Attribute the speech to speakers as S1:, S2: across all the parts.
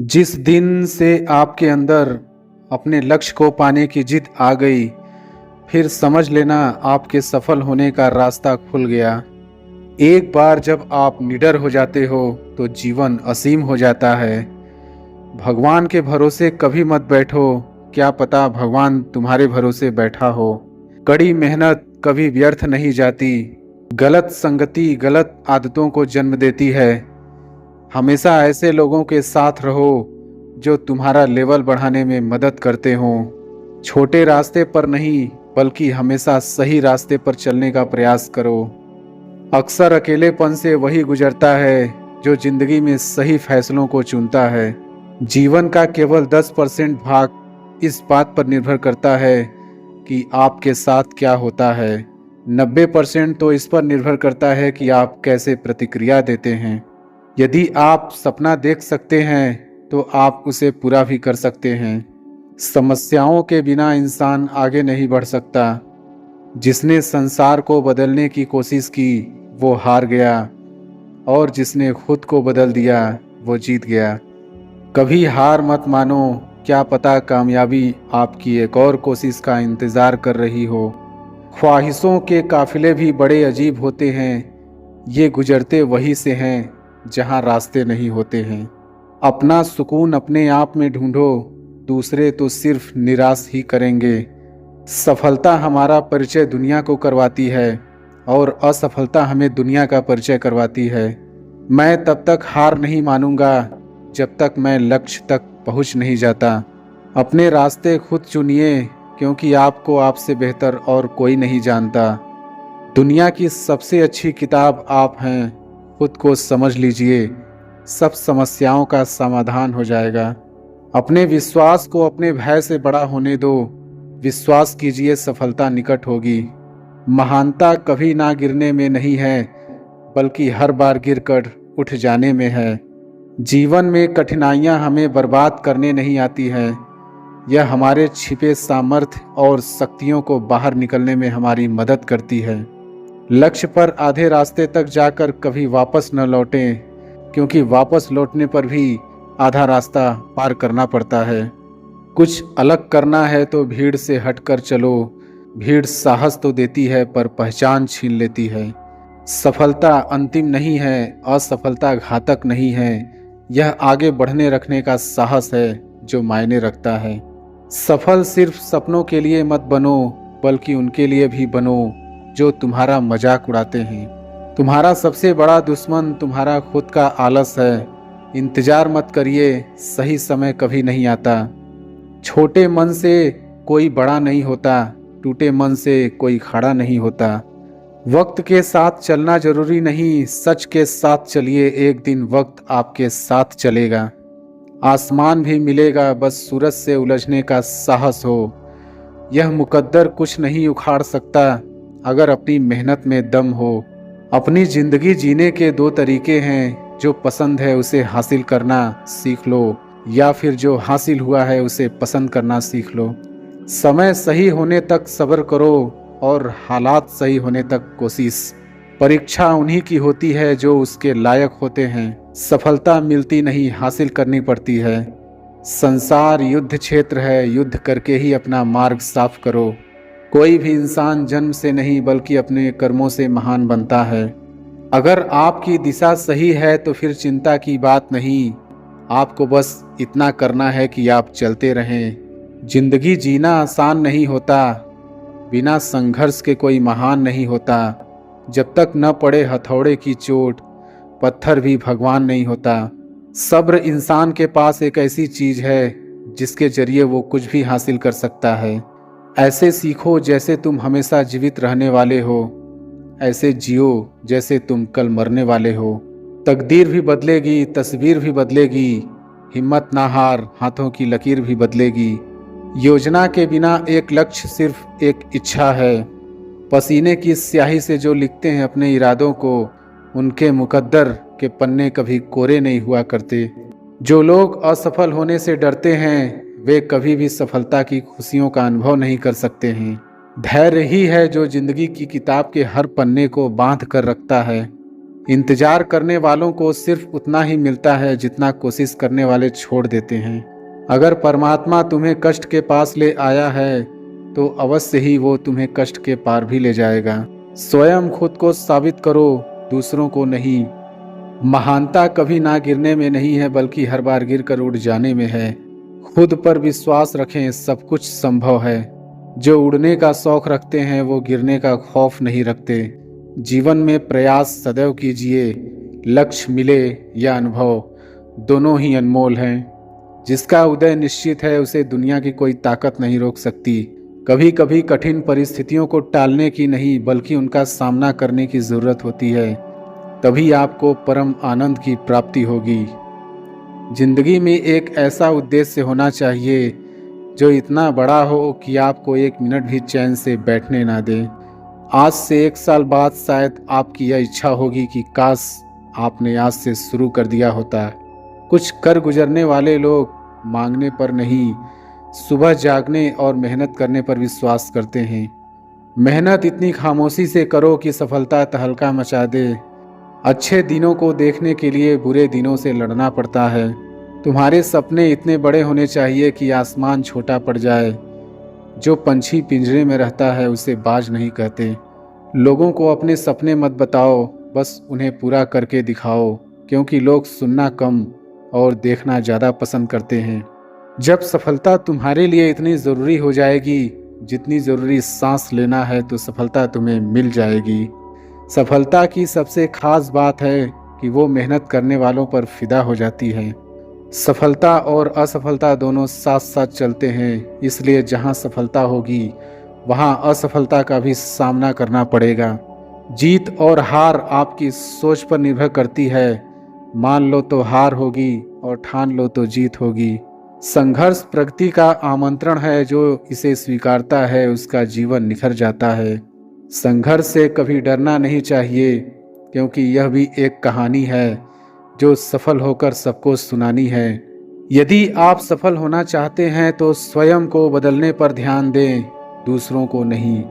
S1: जिस दिन से आपके अंदर अपने लक्ष्य को पाने की जिद आ गई, फिर समझ लेना आपके सफल होने का रास्ता खुल गया। एक बार जब आप निडर हो जाते हो तो जीवन असीम हो जाता है। भगवान के भरोसे कभी मत बैठो, क्या पता भगवान तुम्हारे भरोसे बैठा हो। कड़ी मेहनत कभी व्यर्थ नहीं जाती। गलत संगति गलत आदतों को जन्म देती है। हमेशा ऐसे लोगों के साथ रहो जो तुम्हारा लेवल बढ़ाने में मदद करते हों। छोटे रास्ते पर नहीं बल्कि हमेशा सही रास्ते पर चलने का प्रयास करो। अक्सर अकेलेपन से वही गुजरता है जो जिंदगी में सही फैसलों को चुनता है। जीवन का केवल 10% भाग इस बात पर निर्भर करता है कि आपके साथ क्या होता है। 90% तो इस पर निर्भर करता है कि आप कैसे प्रतिक्रिया देते हैं। यदि आप सपना देख सकते हैं तो आप उसे पूरा भी कर सकते हैं। समस्याओं के बिना इंसान आगे नहीं बढ़ सकता। जिसने संसार को बदलने की कोशिश की वो हार गया, और जिसने खुद को बदल दिया वो जीत गया। कभी हार मत मानो, क्या पता कामयाबी आपकी एक और कोशिश का इंतज़ार कर रही हो। ख्वाहिशों के काफिले भी बड़े अजीब होते हैं, ये गुजरते वहीं से हैं जहां रास्ते नहीं होते हैं। अपना सुकून अपने आप में ढूंढो, दूसरे तो सिर्फ निराश ही करेंगे। सफलता हमारा परिचय दुनिया को करवाती है और असफलता हमें दुनिया का परिचय करवाती है। मैं तब तक हार नहीं मानूंगा जब तक मैं लक्ष्य तक पहुंच नहीं जाता। अपने रास्ते खुद चुनिए, क्योंकि आपको आपसे बेहतर और कोई नहीं जानता। दुनिया की सबसे अच्छी किताब आप हैं। खुद को समझ लीजिए, सब समस्याओं का समाधान हो जाएगा। अपने विश्वास को अपने भय से बड़ा होने दो। विश्वास कीजिए, सफलता निकट होगी। महानता कभी ना गिरने में नहीं है, बल्कि हर बार गिरकर उठ जाने में है। जीवन में कठिनाइयां हमें बर्बाद करने नहीं आती हैं, यह हमारे छिपे सामर्थ्य और शक्तियों को बाहर निकलने में हमारी मदद करती है। लक्ष्य पर आधे रास्ते तक जाकर कभी वापस न लौटें, क्योंकि वापस लौटने पर भी आधा रास्ता पार करना पड़ता है। कुछ अलग करना है तो भीड़ से हटकर चलो। भीड़ साहस तो देती है पर पहचान छीन लेती है। सफलता अंतिम नहीं है, असफलता घातक नहीं है। यह आगे बढ़ने रखने का साहस है जो मायने रखता है। सफल सिर्फ सपनों के लिए मत बनो, बल्कि उनके लिए भी बनो जो तुम्हारा मजाक उड़ाते हैं। तुम्हारा सबसे बड़ा दुश्मन तुम्हारा खुद का आलस है। इंतजार मत करिए, सही समय कभी नहीं आता। छोटे मन से कोई बड़ा नहीं होता, टूटे मन से कोई खड़ा नहीं होता। वक्त के साथ चलना जरूरी नहीं, सच के साथ चलिए, एक दिन वक्त आपके साथ चलेगा। आसमान भी मिलेगा, बस सूरज से उलझने का साहस हो। यह मुकद्दर कुछ नहीं उखाड़ सकता अगर अपनी मेहनत में दम हो। अपनी जिंदगी जीने के दो तरीके हैं, जो पसंद है उसे हासिल करना सीख लो, या फिर जो हासिल हुआ है उसे पसंद करना सीख लो। समय सही होने तक सब्र करो और हालात सही होने तक कोशिश। परीक्षा उन्हीं की होती है जो उसके लायक होते हैं। सफलता मिलती नहीं, हासिल करनी पड़ती है। संसार युद्ध क्षेत्र है, युद्ध करके ही अपना मार्ग साफ करो। कोई भी इंसान जन्म से नहीं बल्कि अपने कर्मों से महान बनता है। अगर आपकी दिशा सही है तो फिर चिंता की बात नहीं। आपको बस इतना करना है कि आप चलते रहें। जिंदगी जीना आसान नहीं होता, बिना संघर्ष के कोई महान नहीं होता। जब तक न पड़े हथौड़े की चोट, पत्थर भी भगवान नहीं होता। सब्र इंसान के पास एक ऐसी चीज है जिसके जरिए वो कुछ भी हासिल कर सकता है। ऐसे सीखो जैसे तुम हमेशा जीवित रहने वाले हो, ऐसे जियो जैसे तुम कल मरने वाले हो। तकदीर भी बदलेगी, तस्वीर भी बदलेगी। हिम्मत ना हार, हाथों की लकीर भी बदलेगी। योजना के बिना एक लक्ष्य सिर्फ एक इच्छा है। पसीने की स्याही से जो लिखते हैं अपने इरादों को, उनके मुकद्दर के पन्ने कभी कोरे नहीं हुआ करते। जो लोग असफल होने से डरते हैं वे कभी भी सफलता की खुशियों का अनुभव नहीं कर सकते हैं। धैर्य ही है जो जिंदगी की किताब के हर पन्ने को बांध कर रखता है। इंतजार करने वालों को सिर्फ उतना ही मिलता है जितना कोशिश करने वाले छोड़ देते हैं। अगर परमात्मा तुम्हें कष्ट के पास ले आया है तो अवश्य ही वो तुम्हें कष्ट के पार भी ले जाएगा। स्वयं खुद को साबित करो, दूसरों को नहीं। महानता कभी ना गिरने में नहीं है बल्कि हर बार गिर कर उड़ जाने में है। खुद पर विश्वास रखें, सब कुछ संभव है। जो उड़ने का शौक रखते हैं वो गिरने का खौफ नहीं रखते। जीवन में प्रयास सदैव कीजिए, लक्ष्य मिले या अनुभव दोनों ही अनमोल हैं। जिसका उदय निश्चित है उसे दुनिया की कोई ताकत नहीं रोक सकती। कभी कभी कठिन परिस्थितियों को टालने की नहीं बल्कि उनका सामना करने की ज़रूरत होती है, तभी आपको परम आनंद की प्राप्ति होगी। जिंदगी में एक ऐसा उद्देश्य होना चाहिए जो इतना बड़ा हो कि आपको एक मिनट भी चैन से बैठने ना दे। आज से 1 साल बाद शायद आपकी यह इच्छा होगी कि काश आपने आज से शुरू कर दिया होता। कुछ कर गुजरने वाले लोग मांगने पर नहीं, सुबह जागने और मेहनत करने पर विश्वास करते हैं। मेहनत इतनी खामोशी से करो कि सफलता तहलका मचा दे। अच्छे दिनों को देखने के लिए बुरे दिनों से लड़ना पड़ता है। तुम्हारे सपने इतने बड़े होने चाहिए कि आसमान छोटा पड़ जाए। जो पंछी पिंजरे में रहता है उसे बाज नहीं कहते। लोगों को अपने सपने मत बताओ, बस उन्हें पूरा करके दिखाओ, क्योंकि लोग सुनना कम और देखना ज़्यादा पसंद करते हैं। जब सफलता तुम्हारे लिए इतनी ज़रूरी हो जाएगी जितनी ज़रूरी सांस लेना है तो सफलता तुम्हें मिल जाएगी। सफलता की सबसे खास बात है कि वो मेहनत करने वालों पर फिदा हो जाती है। सफलता और असफलता दोनों साथ साथ चलते हैं, इसलिए जहाँ सफलता होगी वहाँ असफलता का भी सामना करना पड़ेगा। जीत और हार आपकी सोच पर निर्भर करती है। मान लो तो हार होगी और ठान लो तो जीत होगी। संघर्ष प्रगति का आमंत्रण है, जो इसे स्वीकारता है उसका जीवन निखर जाता है। संघर्ष से कभी डरना नहीं चाहिए, क्योंकि यह भी एक कहानी है जो सफल होकर सबको सुनानी है। यदि आप सफल होना चाहते हैं तो स्वयं को बदलने पर ध्यान दें, दूसरों को नहीं।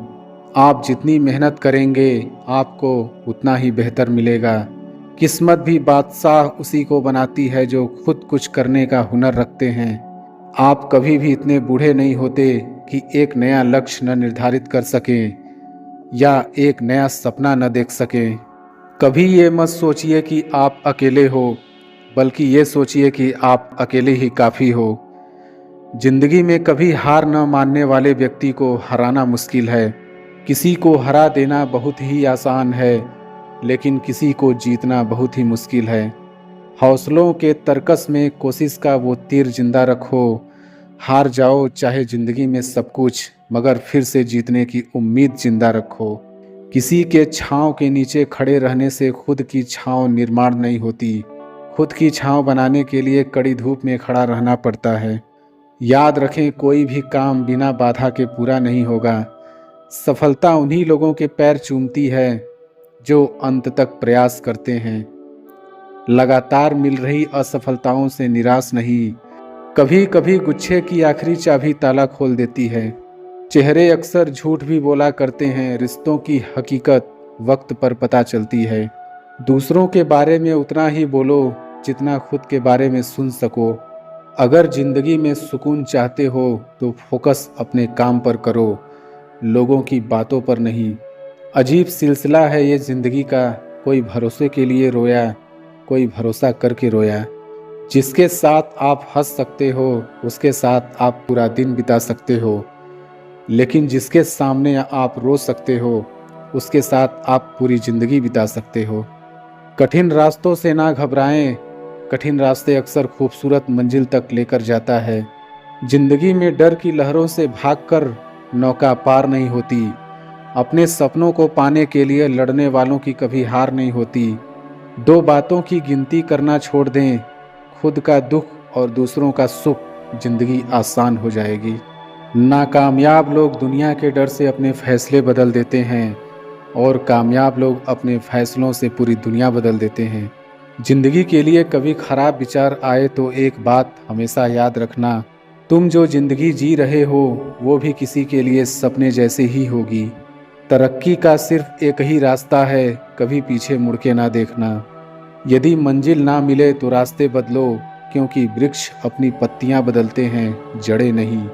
S1: आप जितनी मेहनत करेंगे आपको उतना ही बेहतर मिलेगा। किस्मत भी बादशाह उसी को बनाती है जो खुद कुछ करने का हुनर रखते हैं। आप कभी भी इतने बूढ़े नहीं होते कि एक नया लक्ष्य न निर्धारित कर सकें या एक नया सपना न देख सकें। कभी ये मत सोचिए कि आप अकेले हो, बल्कि ये सोचिए कि आप अकेले ही काफ़ी हो। जिंदगी में कभी हार न मानने वाले व्यक्ति को हराना मुश्किल है। किसी को हरा देना बहुत ही आसान है, लेकिन किसी को जीतना बहुत ही मुश्किल है। हौसलों के तरकस में कोशिश का वो तीर जिंदा रखो। हार जाओ चाहे जिंदगी में सब कुछ, मगर फिर से जीतने की उम्मीद जिंदा रखो। किसी के छांव के नीचे खड़े रहने से खुद की छांव निर्माण नहीं होती। खुद की छांव बनाने के लिए कड़ी धूप में खड़ा रहना पड़ता है। याद रखें, कोई भी काम बिना बाधा के पूरा नहीं होगा। सफलता उन्हीं लोगों के पैर चूमती है जो अंत तक प्रयास करते हैं। लगातार मिल रही असफलताओं से निराश नहीं। कभी कभी गुच्छे की आखिरी चाबी ताला खोल देती है। चेहरे अक्सर झूठ भी बोला करते हैं, रिश्तों की हकीकत वक्त पर पता चलती है। दूसरों के बारे में उतना ही बोलो जितना खुद के बारे में सुन सको। अगर जिंदगी में सुकून चाहते हो तो फोकस अपने काम पर करो, लोगों की बातों पर नहीं। अजीब सिलसिला है ये ज़िंदगी का, कोई भरोसे के लिए रोया, कोई भरोसा करके रोया। जिसके साथ आप हंस सकते हो उसके साथ आप पूरा दिन बिता सकते हो, लेकिन जिसके सामने आप रो सकते हो उसके साथ आप पूरी ज़िंदगी बिता सकते हो। कठिन रास्तों से ना घबराएं, कठिन रास्ते अक्सर खूबसूरत मंजिल तक लेकर जाता है। जिंदगी में डर की लहरों से भागकर नौका पार नहीं होती। अपने सपनों को पाने के लिए लड़ने वालों की कभी हार नहीं होती। 2 बातों की गिनती करना छोड़ दें, खुद का दुख और दूसरों का सुख, जिंदगी आसान हो जाएगी। नाकामयाब लोग दुनिया के डर से अपने फैसले बदल देते हैं और कामयाब लोग अपने फैसलों से पूरी दुनिया बदल देते हैं। जिंदगी के लिए कभी खराब विचार आए तो एक बात हमेशा याद रखना, तुम जो जिंदगी जी रहे हो वो भी किसी के लिए सपने जैसे ही होगी। तरक्की का सिर्फ एक ही रास्ता है, कभी पीछे मुड़ के ना देखना। यदि मंजिल ना मिले तो रास्ते बदलो, क्योंकि वृक्ष अपनी पत्तियां बदलते हैं, जड़ें नहीं।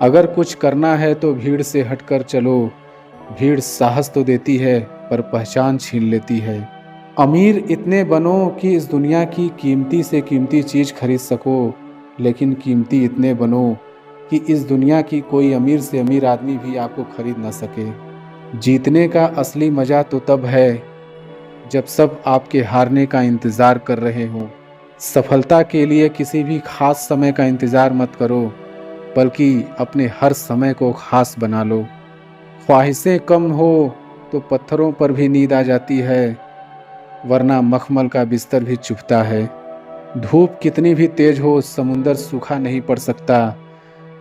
S1: अगर कुछ करना है तो भीड़ से हटकर चलो। भीड़ साहस तो देती है पर पहचान छीन लेती है। अमीर इतने बनो कि इस दुनिया की कीमती से कीमती चीज़ खरीद सको, लेकिन कीमती इतने बनो कि इस दुनिया की कोई अमीर से अमीर आदमी भी आपको खरीद ना सके। जीतने का असली मज़ा तो तब है जब सब आपके हारने का इंतज़ार कर रहे हों। सफलता के लिए किसी भी खास समय का इंतज़ार मत करो, बल्कि अपने हर समय को खास बना लो। ख्वाहिशें कम हो तो पत्थरों पर भी नींद आ जाती है, वरना मखमल का बिस्तर भी चुभता है। धूप कितनी भी तेज हो, समुंदर सूखा नहीं पड़ सकता।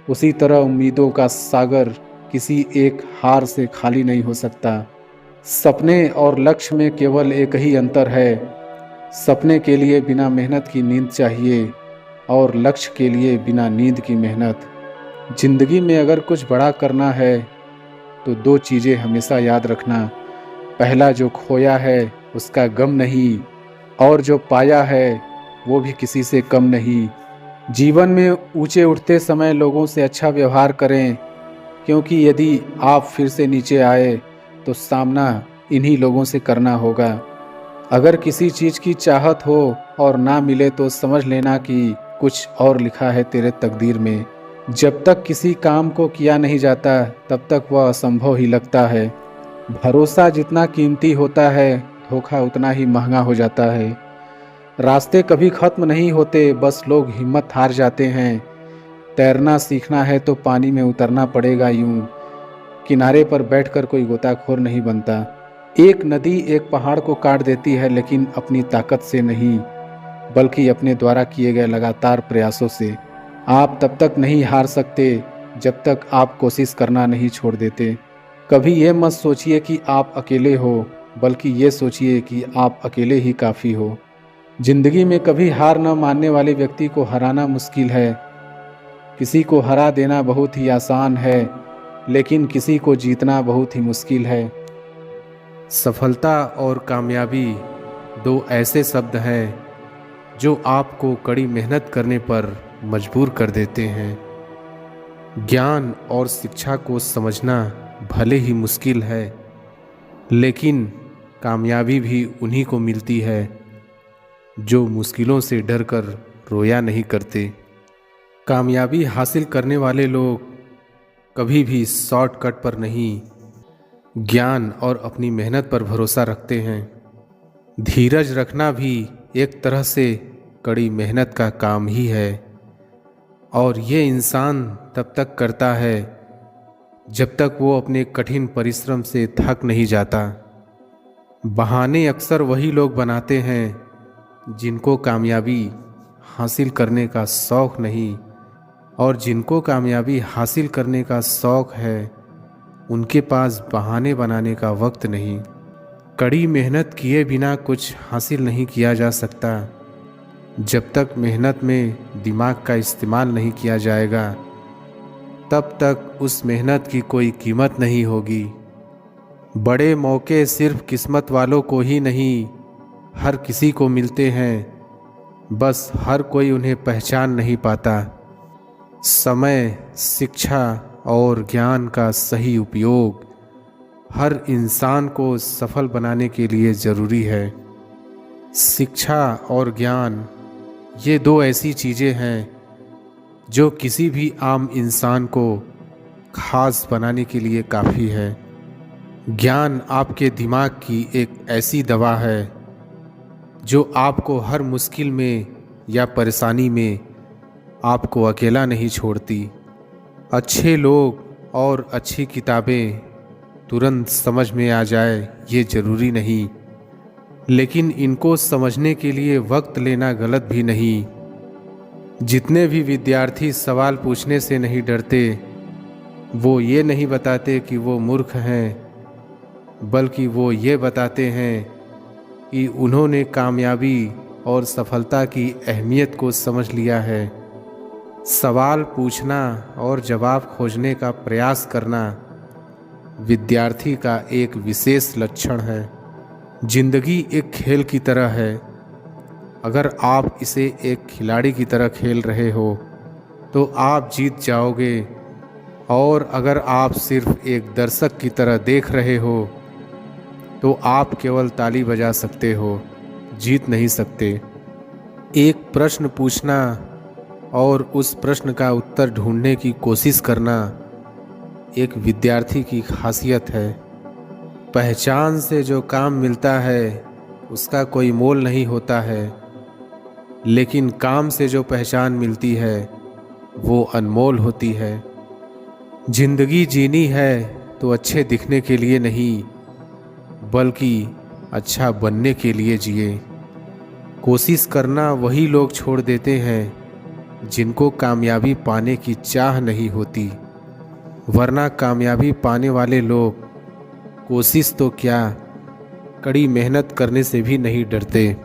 S1: उसी तरह उम्मीदों का सागर किसी एक हार से खाली नहीं हो सकता। सपने और लक्ष्य में केवल एक ही अंतर है। सपने के लिए बिना मेहनत की नींद चाहिए, और लक्ष्य के लिए बिना नींद की मेहनत। जिंदगी में अगर कुछ बड़ा करना है तो दो चीज़ें हमेशा याद रखना। पहला, जो खोया है उसका गम नहीं, और जो पाया है वो भी किसी से कम नहीं। जीवन में ऊंचे उठते समय लोगों से अच्छा व्यवहार करें, क्योंकि यदि आप फिर से नीचे आए तो सामना इन्हीं लोगों से करना होगा। अगर किसी चीज़ की चाहत हो और ना मिले तो समझ लेना कि कुछ और लिखा है तेरे तकदीर में। जब तक किसी काम को किया नहीं जाता तब तक वह असंभव ही लगता है। भरोसा जितना कीमती होता है, धोखा उतना ही महंगा हो जाता है। रास्ते कभी खत्म नहीं होते, बस लोग हिम्मत हार जाते हैं। तैरना सीखना है तो पानी में उतरना पड़ेगा यूं। किनारे पर बैठकर कोई गोताखोर नहीं बनता। एक नदी एक पहाड़ को काट देती है, लेकिन अपनी ताकत से नहीं, बल्कि अपने द्वारा किए गए लगातार प्रयासों से। आप तब तक नहीं हार सकते जब तक आप कोशिश करना नहीं छोड़ देते। कभी ये मत सोचिए कि आप अकेले हो, बल्कि ये सोचिए कि आप अकेले ही काफ़ी हो। जिंदगी में कभी हार न मानने वाले व्यक्ति को हराना मुश्किल है। किसी को हरा देना बहुत ही आसान है, लेकिन किसी को जीतना बहुत ही मुश्किल है। सफलता और कामयाबी दो ऐसे शब्द हैं जो आपको कड़ी मेहनत करने पर मजबूर कर देते हैं। ज्ञान और शिक्षा को समझना भले ही मुश्किल है, लेकिन कामयाबी भी उन्हीं को मिलती है जो मुश्किलों से डरकर रोया नहीं करते। कामयाबी हासिल करने वाले लोग कभी भी शॉर्टकट पर नहीं, ज्ञान और अपनी मेहनत पर भरोसा रखते हैं। धीरज रखना भी एक तरह से कड़ी मेहनत का काम ही है, और ये इंसान तब तक करता है जब तक वो अपने कठिन परिश्रम से थक नहीं जाता। बहाने अक्सर वही लोग बनाते हैं जिनको कामयाबी हासिल करने का शौक़ नहीं, और जिनको कामयाबी हासिल करने का शौक़ है उनके पास बहाने बनाने का वक्त नहीं। कड़ी मेहनत किए बिना कुछ हासिल नहीं किया जा सकता। जब तक मेहनत में दिमाग का इस्तेमाल नहीं किया जाएगा, तब तक उस मेहनत की कोई कीमत नहीं होगी। बड़े मौके सिर्फ किस्मत वालों को ही नहीं, हर किसी को मिलते हैं, बस हर कोई उन्हें पहचान नहीं पाता। समय, शिक्षा और ज्ञान का सही उपयोग हर इंसान को सफल बनाने के लिए ज़रूरी है। शिक्षा और ज्ञान ये दो ऐसी चीज़ें हैं जो किसी भी आम इंसान को खास बनाने के लिए काफ़ी है। ज्ञान आपके दिमाग की एक ऐसी दवा है जो आपको हर मुश्किल में या परेशानी में आपको अकेला नहीं छोड़ती। अच्छे लोग और अच्छी किताबें तुरंत समझ में आ जाए ये ज़रूरी नहीं, लेकिन इनको समझने के लिए वक्त लेना गलत भी नहीं। जितने भी विद्यार्थी सवाल पूछने से नहीं डरते, वो ये नहीं बताते कि वो मूर्ख हैं, बल्कि वो ये बताते हैं कि उन्होंने कामयाबी और सफलता की अहमियत को समझ लिया है। सवाल पूछना और जवाब खोजने का प्रयास करना विद्यार्थी का एक विशेष लक्षण है। जिंदगी एक खेल की तरह है। अगर आप इसे एक खिलाड़ी की तरह खेल रहे हो तो आप जीत जाओगे, और अगर आप सिर्फ एक दर्शक की तरह देख रहे हो तो आप केवल ताली बजा सकते हो, जीत नहीं सकते। एक प्रश्न पूछना और उस प्रश्न का उत्तर ढूंढने की कोशिश करना एक विद्यार्थी की खासियत है। पहचान से जो काम मिलता है उसका कोई मोल नहीं होता है, लेकिन काम से जो पहचान मिलती है वो अनमोल होती है। जिंदगी जीनी है तो अच्छे दिखने के लिए नहीं, बल्कि अच्छा बनने के लिए जिए। कोशिश करना वही लोग छोड़ देते हैं जिनको कामयाबी पाने की चाह नहीं होती, वरना कामयाबी पाने वाले लोग कोशिश तो क्या, कड़ी मेहनत करने से भी नहीं डरते।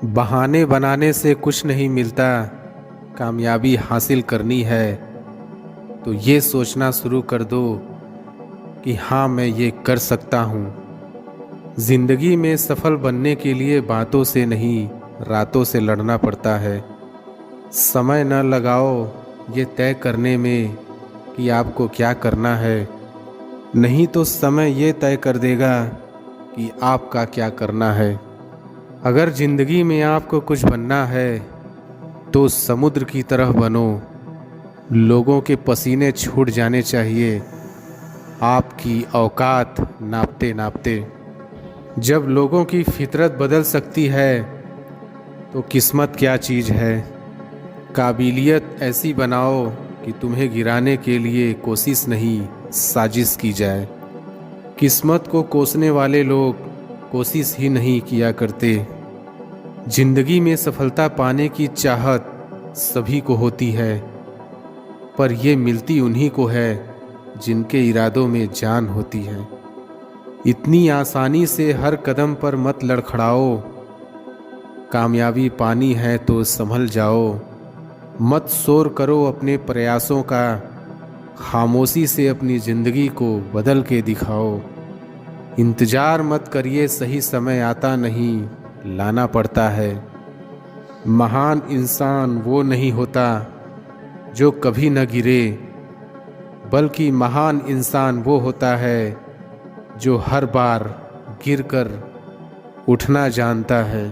S1: बहाने बनाने से कुछ नहीं मिलता। कामयाबी हासिल करनी है तो ये सोचना शुरू कर दो कि हाँ, मैं ये कर सकता हूँ। जिंदगी में सफल बनने के लिए बातों से नहीं, रातों से लड़ना पड़ता है। समय न लगाओ ये तय करने में कि आपको क्या करना है, नहीं तो समय ये तय कर देगा कि आपका क्या करना है। अगर जिंदगी में आपको कुछ बनना है तो समुद्र की तरह बनो। लोगों के पसीने छूट जाने चाहिए आपकी औकात नापते नापते। जब लोगों की फितरत बदल सकती है तो किस्मत क्या चीज़ है। काबिलियत ऐसी बनाओ कि तुम्हें गिराने के लिए कोशिश नहीं, साजिश की जाए। किस्मत को कोसने वाले लोग कोशिश ही नहीं किया करते। जिंदगी में सफलता पाने की चाहत सभी को होती है, पर ये मिलती उन्हीं को है जिनके इरादों में जान होती है। इतनी आसानी से हर कदम पर मत लड़खड़ाओ। कामयाबी पानी है तो संभल जाओ। मत शोर करो अपने प्रयासों का, खामोशी से अपनी ज़िंदगी को बदल के दिखाओ। इंतज़ार मत करिए, सही समय आता नहीं, लाना पड़ता है। महान इंसान वो नहीं होता जो कभी न गिरे, बल्कि महान इंसान वो होता है जो हर बार गिरकर उठना जानता है।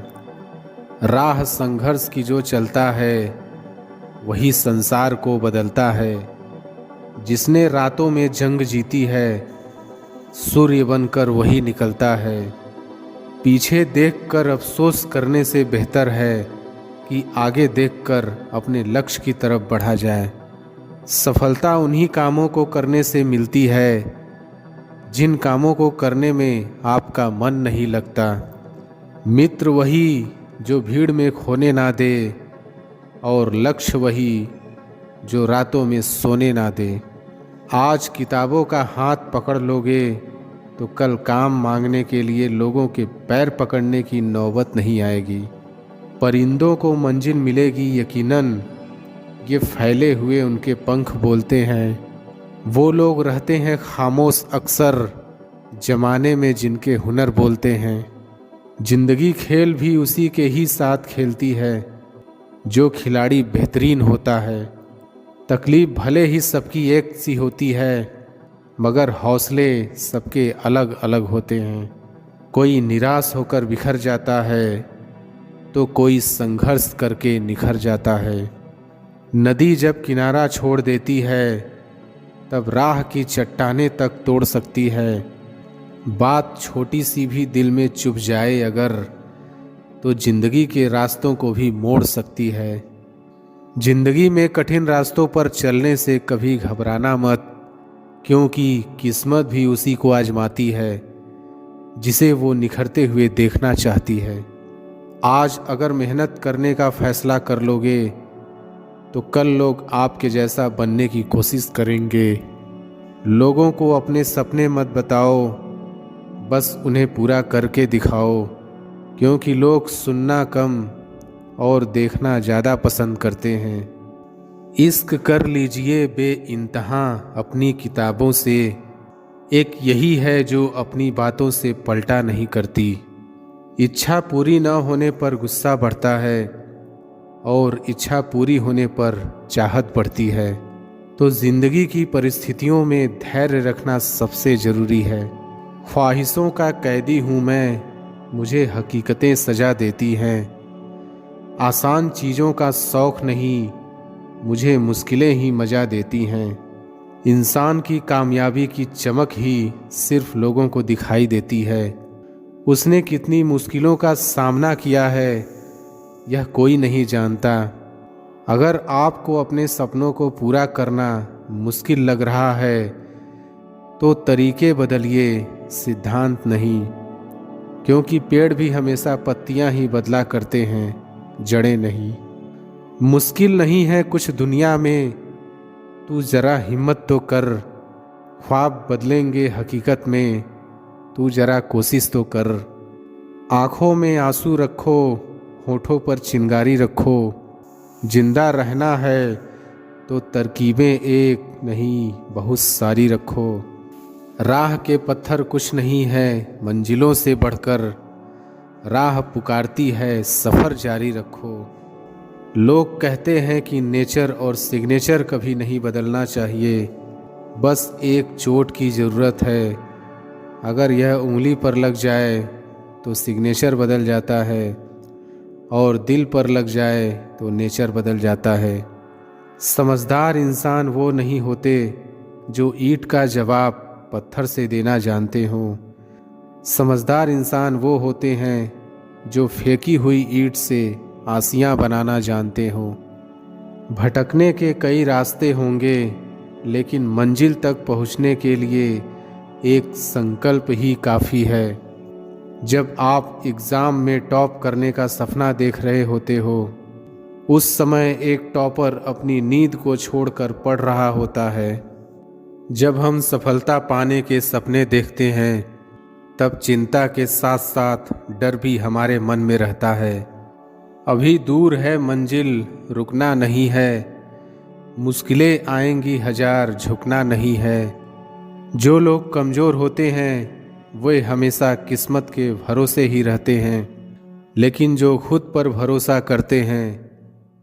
S1: राह संघर्ष की जो चलता है वही संसार को बदलता है। जिसने रातों में जंग जीती है सूर्य बनकर वही निकलता है। पीछे देखकर अफसोस करने से बेहतर है कि आगे देखकर अपने लक्ष्य की तरफ बढ़ा जाए। सफलता उन्हीं कामों को करने से मिलती है जिन कामों को करने में आपका मन नहीं लगता। मित्र वही जो भीड़ में खोने ना दे, और लक्ष्य वही जो रातों में सोने ना दे। आज किताबों का हाथ पकड़ लोगे तो कल काम मांगने के लिए लोगों के पैर पकड़ने की नौबत नहीं आएगी। परिंदों को मंजिल मिलेगी यकीनन, ये फैले हुए उनके पंख बोलते हैं। वो लोग रहते हैं खामोश अक्सर, जमाने में जिनके हुनर बोलते हैं। जिंदगी खेल भी उसी के ही साथ खेलती है जो खिलाड़ी बेहतरीन होता है। तकलीफ भले ही सबकी एक सी होती है, मगर हौसले सबके अलग अलग होते हैं। कोई निराश होकर बिखर जाता है तो कोई संघर्ष करके निखर जाता है। नदी जब किनारा छोड़ देती है तब राह की चट्टानें तक तोड़ सकती है। बात छोटी सी भी दिल में चुभ जाए अगर, तो जिंदगी के रास्तों को भी मोड़ सकती है। जिंदगी में कठिन रास्तों पर चलने से कभी घबराना मत, क्योंकि किस्मत भी उसी को आजमाती है जिसे वो निखरते हुए देखना चाहती है। आज अगर मेहनत करने का फैसला कर लोगे तो कल लोग आपके जैसा बनने की कोशिश करेंगे। लोगों को अपने सपने मत बताओ, बस उन्हें पूरा करके दिखाओ, क्योंकि लोग सुनना कम और देखना ज़्यादा पसंद करते हैं। इश्क कर लीजिए बेइंतहा अपनी किताबों से, एक यही है जो अपनी बातों से पलटा नहीं करती। इच्छा पूरी न होने पर गुस्सा बढ़ता है और इच्छा पूरी होने पर चाहत बढ़ती है। तो जिंदगी की परिस्थितियों में धैर्य रखना सबसे ज़रूरी है। ख्वाहिशों का कैदी हूँ मैं, मुझे हकीकतें सजा देती हैं। आसान चीज़ों का शौक़ नहीं, मुझे मुश्किलें ही मजा देती हैं। इंसान की कामयाबी की चमक ही सिर्फ लोगों को दिखाई देती है। उसने कितनी मुश्किलों का सामना किया है यह कोई नहीं जानता। अगर आपको अपने सपनों को पूरा करना मुश्किल लग रहा है तो तरीके बदलिए, सिद्धांत नहीं। क्योंकि पेड़ भी हमेशा पत्तियां ही बदला करते हैं, जड़ें नहीं। मुश्किल नहीं है कुछ दुनिया में, तू ज़रा हिम्मत तो कर। ख्वाब बदलेंगे हकीकत में, तू ज़रा कोशिश तो कर। आँखों में आंसू रखो, होठों पर चिंगारी रखो। जिंदा रहना है तो तरकीबें एक नहीं बहुत सारी रखो। राह के पत्थर कुछ नहीं है मंजिलों से बढ़कर, राह पुकारती है सफ़र जारी रखो। लोग कहते हैं कि नेचर और सिग्नेचर कभी नहीं बदलना चाहिए, बस एक चोट की ज़रूरत है। अगर यह उंगली पर लग जाए तो सिग्नेचर बदल जाता है और दिल पर लग जाए तो नेचर बदल जाता है। समझदार इंसान वो नहीं होते जो ईंट का जवाब पत्थर से देना जानते हों। समझदार इंसान वो होते हैं जो फेंकी हुई ईंट से आसियाँ बनाना जानते हों। भटकने के कई रास्ते होंगे, लेकिन मंजिल तक पहुँचने के लिए एक संकल्प ही काफ़ी है। जब आप एग्ज़ाम में टॉप करने का सपना देख रहे होते हो, उस समय एक टॉपर अपनी नींद को छोड़कर पढ़ रहा होता है। जब हम सफलता पाने के सपने देखते हैं, तब चिंता के साथ साथ डर भी हमारे मन में रहता है। अभी दूर है मंजिल, रुकना नहीं है। मुश्किलें आएंगी हजार, झुकना नहीं है। जो लोग कमज़ोर होते हैं वे हमेशा किस्मत के भरोसे ही रहते हैं, लेकिन जो खुद पर भरोसा करते हैं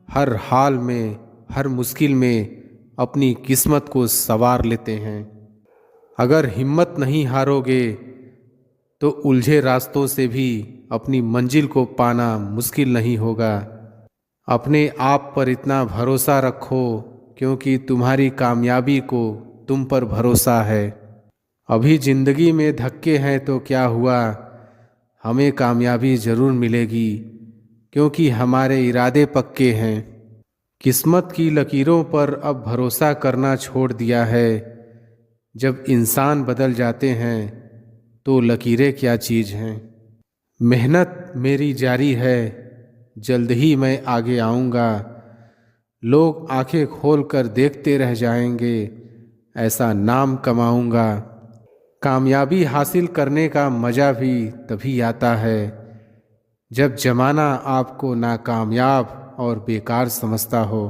S1: हर हाल में, हर मुश्किल में अपनी किस्मत को संवार लेते हैं। अगर हिम्मत नहीं हारोगे तो उलझे रास्तों से भी अपनी मंजिल को पाना मुश्किल नहीं होगा। अपने आप पर इतना भरोसा रखो क्योंकि तुम्हारी कामयाबी को तुम पर भरोसा है। अभी ज़िंदगी में धक्के हैं तो क्या हुआ, हमें कामयाबी ज़रूर मिलेगी क्योंकि हमारे इरादे पक्के हैं। किस्मत की लकीरों पर अब भरोसा करना छोड़ दिया है। जब इंसान बदल जाते हैं तो लकीरें क्या चीज़ हैं। मेहनत मेरी जारी है, जल्द ही मैं आगे आऊँगा। लोग आंखें खोल कर देखते रह जाएंगे, ऐसा नाम कमाऊँगा। कामयाबी हासिल करने का मज़ा भी तभी आता है जब ज़माना आपको नाकामयाब और बेकार समझता हो।